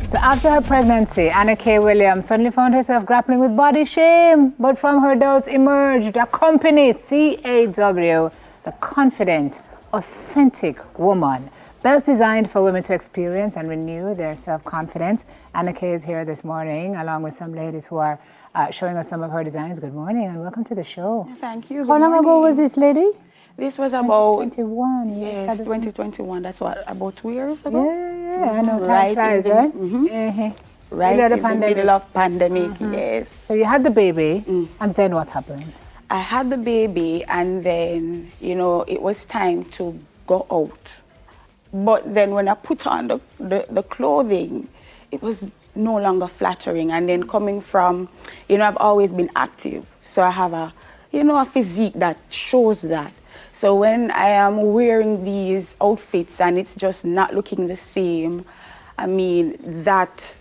So after her pregnancy, Anna K. Williams suddenly found herself grappling with body shame, but from her doubts emerged a company, C.A.W., the confident, authentic woman. Best designed for women to experience and renew their self-confidence. Anna K. is here this morning, along with some ladies who are showing us some of her designs. Good morning and welcome to the show. Thank you. How long ago was this, lady? This was about 2021. Yes, 2021. That's what, about 2 years ago. Yeah, I know. Time flies, right? Right in the middle of pandemic. Yes. So you had the baby, and then what happened? I had the baby, and then it was time to go out. But then when I put on the clothing, it was no longer flattering. And then coming from, I've always been active, so I have a physique that shows that. So when I am wearing these outfits and it's just not looking the same, I mean, that,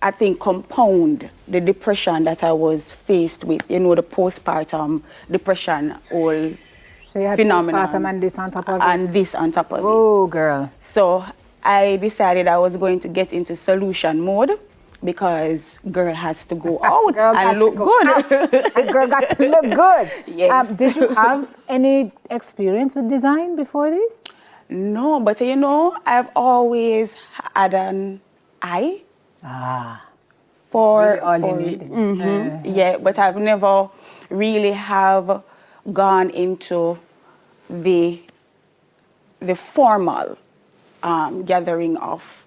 I think, compound the depression that I was faced with, the postpartum depression, all so you had phenomenon. Postpartum and this on top of it? And this on top of it. Oh, girl. So I decided I was going to get into solution mode, because girl has to go out and look good. A girl got to look good. Yes. Did you have any experience with design before this? No, but I've always had an eye for really all you need. Yeah, but I've never really have gone into the formal gathering of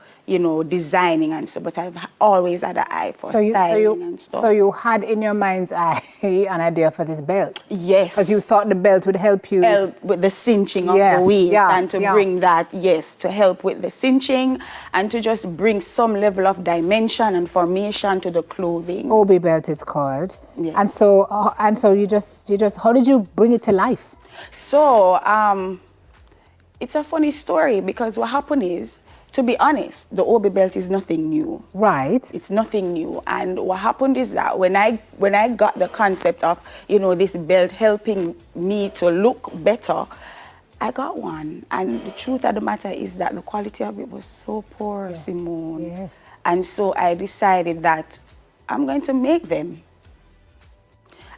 designing and so, but I've always had an eye for styling and stuff. So you had in your mind's eye an idea for this belt? Yes. Because you thought the belt would help you? Help with the cinching of the waist and to bring that, to help with the cinching and to just bring some level of dimension and formation to the clothing. OB belt it's called. Yes. And so you just, how did you bring it to life? So, it's a funny story, because what happened is, to be honest, the OB belt is nothing new. Right. It's nothing new. And what happened is that when I got the concept of, this belt helping me to look better, I got one. And the truth of the matter is that the quality of it was so poor, Simone. Yes. And so I decided that I'm going to make them.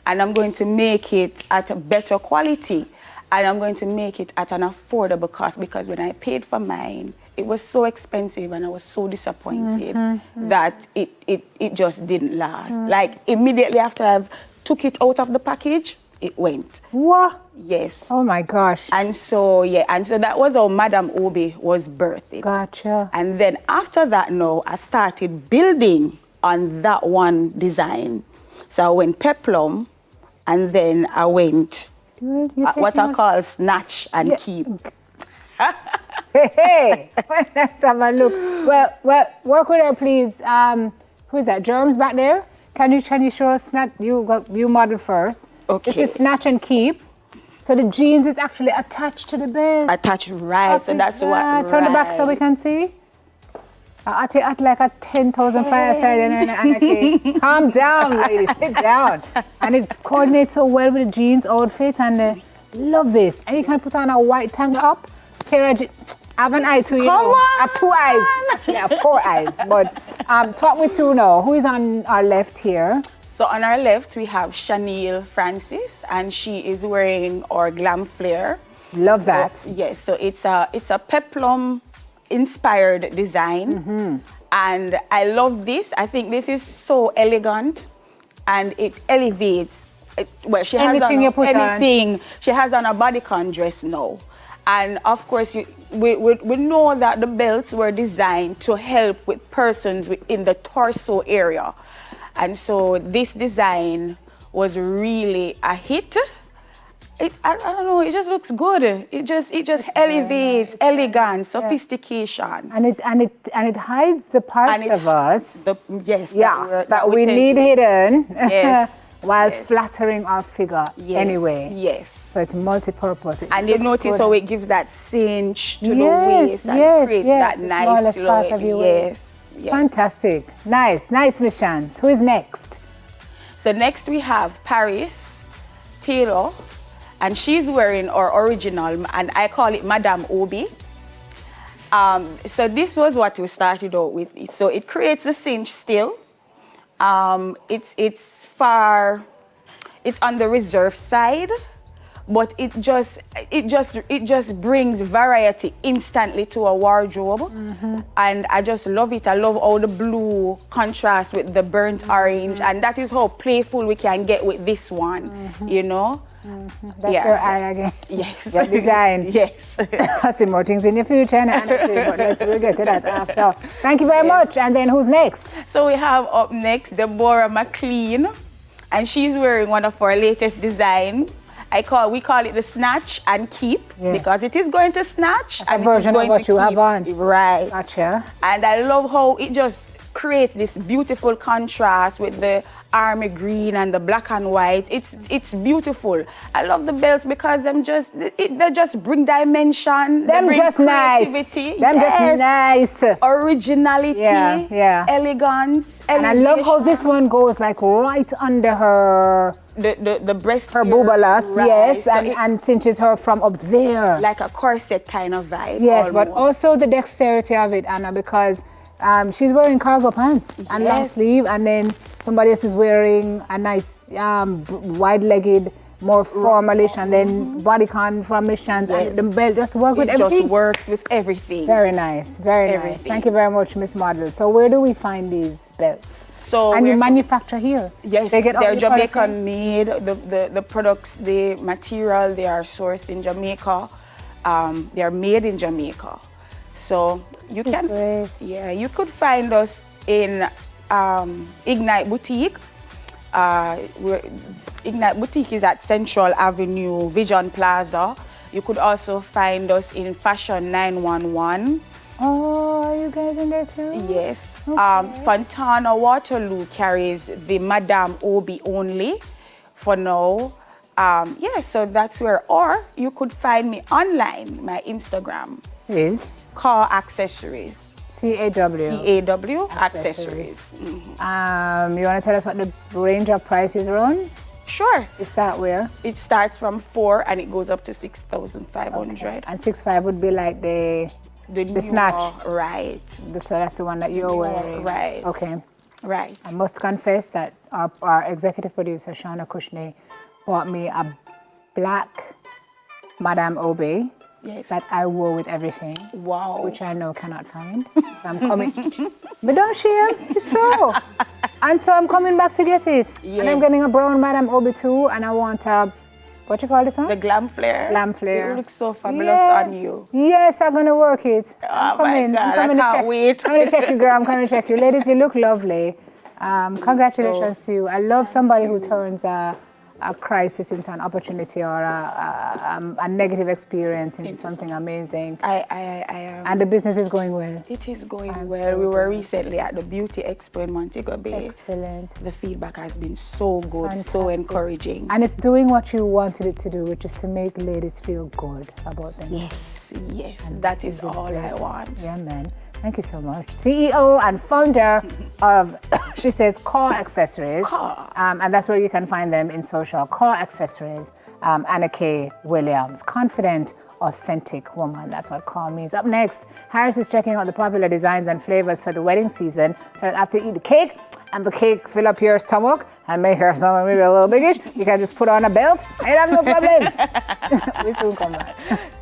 And I'm going to make it at a better quality. And I'm going to make it at an affordable cost, because when I paid for mine, it was so expensive and I was so disappointed that it just didn't last. Like immediately after I've took it out of the package, it went. What? Yes. Oh my gosh. And so that was how Madame Obi was birthed. Gotcha. And then after that now, I started building on that one design. So I went peplum, and then I went what I call snatch and keep. Hey, let's have a look. Well, work with her, please. Who is that? Germs back there? Can you show us? You model first. Okay. This is snatch and keep. So the jeans is actually attached to the belt. Attached, right? So that's what. Turn the back so we can see. At like a 10,000 fireside and calm down, lady. Sit down. And it coordinates so well with the jeans outfit, and love this. And you can put on a white tank top. Pair of I have an eye too, I have 2 eyes. Actually, I have 4 eyes. But talk me through now. Who is on our left here? So on our left, we have Chanel Francis, and she is wearing our glam flare. Love that. Yes, so it's a peplum inspired design. And I love this. I think this is so elegant, and it elevates. She has anything you put on. She has on a bodycon dress now. And of course, we know that the belts were designed to help with persons in the torso area. And so this design was really a hit. I don't know, it just looks good. It just elevates elegance, sophistication. And it hides the parts of us that we need hidden. Yes. While flattering our figure anyway. Yes. So it's multi-purpose. And you notice how it gives that cinch to the waist and creates that nice look. Part of your waist. Fantastic. Nice, Miss Chance. Who is next? So next we have Paris Taylor, and she's wearing our original, and I call it Madame Obi. So this was what we started out with. So it creates a cinch still. It's on the reserve side, but it just brings variety instantly to a wardrobe, and I just love it. I love all the blue contrast with the burnt orange, and that is how playful we can get with this one, you know. That's your eye again. Yes. Your design. Yes. I see more things in your future, but we'll get to that after. Thank you very much. And then who's next? So we have up next Deborah McLean, and she's wearing one of our latest design. We call it the snatch and keep, because it is going to snatch. That's a version of what you have on. Right. Gotcha. And I love how it just creates this beautiful contrast with the army green and the black and white. It's beautiful. I love the belts because they just bring dimension. Them bring just creativity. Nice. Them just nice. Originality. Yeah. Elegance. And I love how this one goes like right under her. The breast. Her boobalas, right. Yes, so and cinches her from up there. Like a corset kind of vibe. Yes, almost. but also the dexterity of it, Anna, because she's wearing cargo pants and long sleeve, and then somebody else is wearing a nice wide-legged, more formalish, and then bodycon formations, and the belt just work with everything. It just works with everything. Very nice, very nice. Thank you very much, Miss Model. So where do we find these belts? So you manufacture here? Yes, they're Jamaican made. The products, the material, they are sourced in Jamaica. They are made in Jamaica. So you you could find us in Ignite Boutique. Ignite Boutique is at Central Avenue, Vision Plaza. You could also find us in Fashion 911. Oh, are you guys in there too? Yes. Okay. Fontana Waterloo carries the Madame Obi only for now. So that's where, or you could find me online. My Instagram is Car Accessories. C.A.W. C.A.W. Accessories. You want to tell us what the range of prices are on? Sure. You start where? It starts from 4 and it goes up to 6,500. Okay. And 6,500 would be like the snatch. Right. So that's the one that you're wearing. Right. Okay. Right. I must confess that our executive producer, Shauna Kushney, bought me a black Madame Obi that I wore with everything. Wow. Which I know cannot find. So I'm coming. But don't share. It's true. And so I'm coming back to get it. Yeah. And I'm getting a brown Madame Obi too, and I want a, what you call this one? The Glam Flare. Glam Flare. It looks so fabulous on you. Yes, I'm going to work it. Oh my God, I can't wait. I'm going to check you, girl. I'm coming to check you. Ladies, you look lovely. Congratulations to you. I love somebody who turns a crisis into an opportunity, or a negative experience into something amazing. I am. And the business is going well. It is going well. We were recently at the Beauty Expo in Montego Bay. Excellent. The feedback has been so good, so encouraging. And it's doing what you wanted it to do, which is to make ladies feel good about them. Yes. And that is all I want. Yeah, man. Thank you so much. CEO and founder of, she says, Car Accessories. And that's where you can find them in social. Car Accessories, Anna K. Williams. Confident, authentic woman. That's what Car means. Up next, Harris is checking out the popular designs and flavors for the wedding season. So that after you eat the cake, and the cake fill up your stomach and make your stomach maybe a little biggish, you can just put on a belt and have no problems. We soon come back.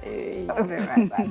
We'll be right back.